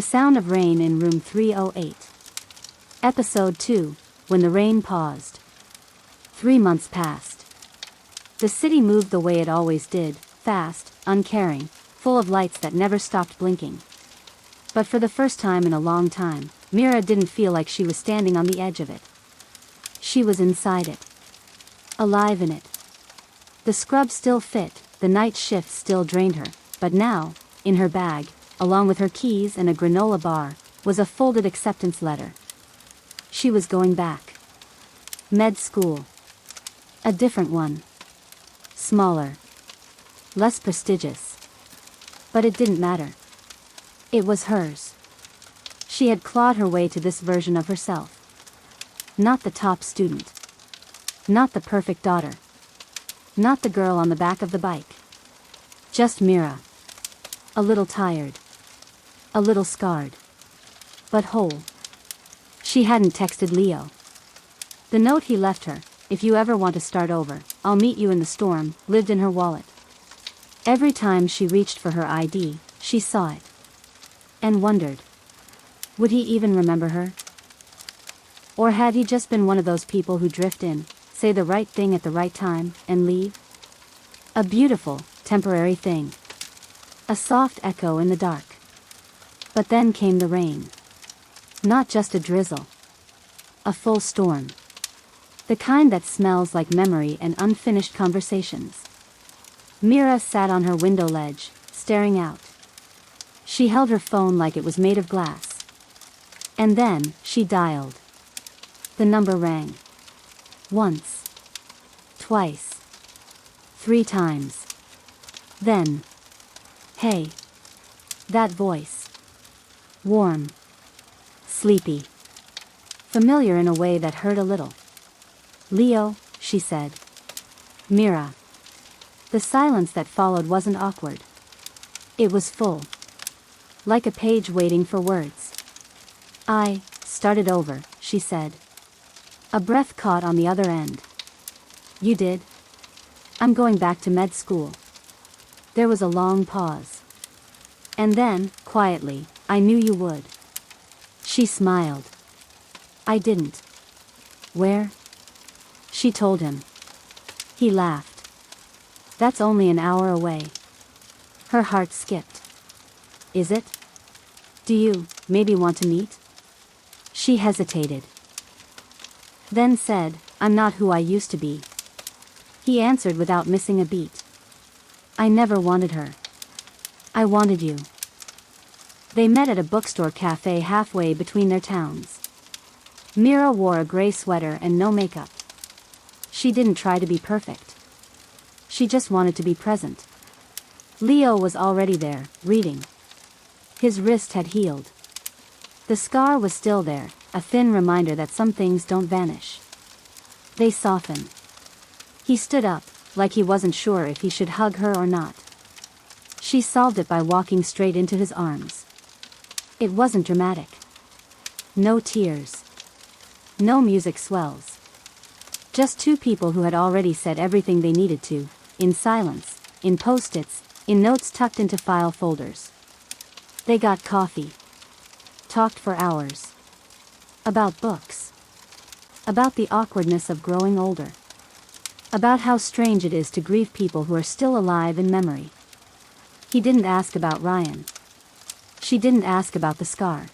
The sound of rain in room 308. Episode 2, when the rain paused. 3 months passed. The city moved the way it always did, fast, uncaring, full of lights that never stopped blinking. But for the first time in a long time, Mira didn't feel like she was standing on the edge of it. She was inside it. Alive in it. The scrub still fit, the night shift still drained her, but now, in her bag, along with her keys and a granola bar, was a folded acceptance letter. She was going back. Med school. A different one. Smaller. Less prestigious. But it didn't matter. It was hers. She had clawed her way to this version of herself. Not the top student. Not the perfect daughter. Not the girl on the back of the bike. Just Mira. A little tired. A little scarred. But whole. She hadn't texted Leo. The note he left her, "If you ever want to start over, I'll meet you in the storm," lived in her wallet. Every time she reached for her ID, she saw it. And wondered. Would he even remember her? Or had he just been one of those people who drift in, say the right thing at the right time, and leave? A beautiful, temporary thing. A soft echo in the dark. But then came the rain. Not just a drizzle. A full storm. The kind that smells like memory and unfinished conversations. Mira sat on her window ledge, staring out. She held her phone like it was made of glass. And then, she dialed. The number rang. Once. Twice. 3 times. Then. Hey. That voice. Warm. Sleepy. Familiar in a way that hurt a little. "Leo," she said. "Mira." The silence that followed wasn't awkward. It was full. Like a page waiting for words. "I started over," she said. A breath caught on the other end. "You did?" "I'm going back to med school." There was a long pause. And then, quietly, "I knew you would." She smiled. "I didn't." "Where?" She told him. He laughed. "That's only an hour away." Her heart skipped. "Is it? Do you, maybe want to meet?" She hesitated. Then said, "I'm not who I used to be." He answered without missing a beat. "I never wanted her. I wanted you." They met at a bookstore cafe halfway between their towns. Mira wore a gray sweater and no makeup. She didn't try to be perfect. She just wanted to be present. Leo was already there, reading. His wrist had healed. The scar was still there, a thin reminder that some things don't vanish. They soften. He stood up, like he wasn't sure if he should hug her or not. She solved it by walking straight into his arms. It wasn't dramatic. No tears. No music swells. Just 2 people who had already said everything they needed to, in silence, in post-its, in notes tucked into file folders. They got coffee. Talked for hours. About books. About the awkwardness of growing older. About how strange it is to grieve people who are still alive in memory. He didn't ask about Ryan. She didn't ask about the scar.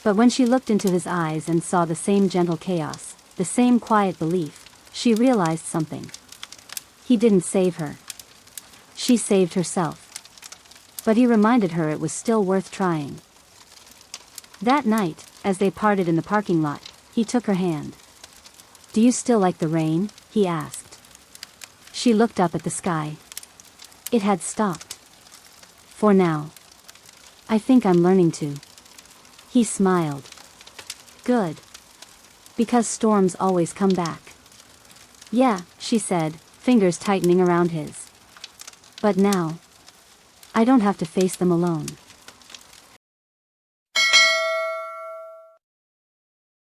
But when she looked into his eyes and saw the same gentle chaos, the same quiet belief, she realized something. He didn't save her. She saved herself. But he reminded her it was still worth trying. That night, as they parted in the parking lot, he took her hand. "Do you still like the rain?" he asked. She looked up at the sky. It had stopped. "For now. I think I'm learning to." He smiled. "Good. Because storms always come back." "Yeah," she said, fingers tightening around his. "But now, I don't have to face them alone."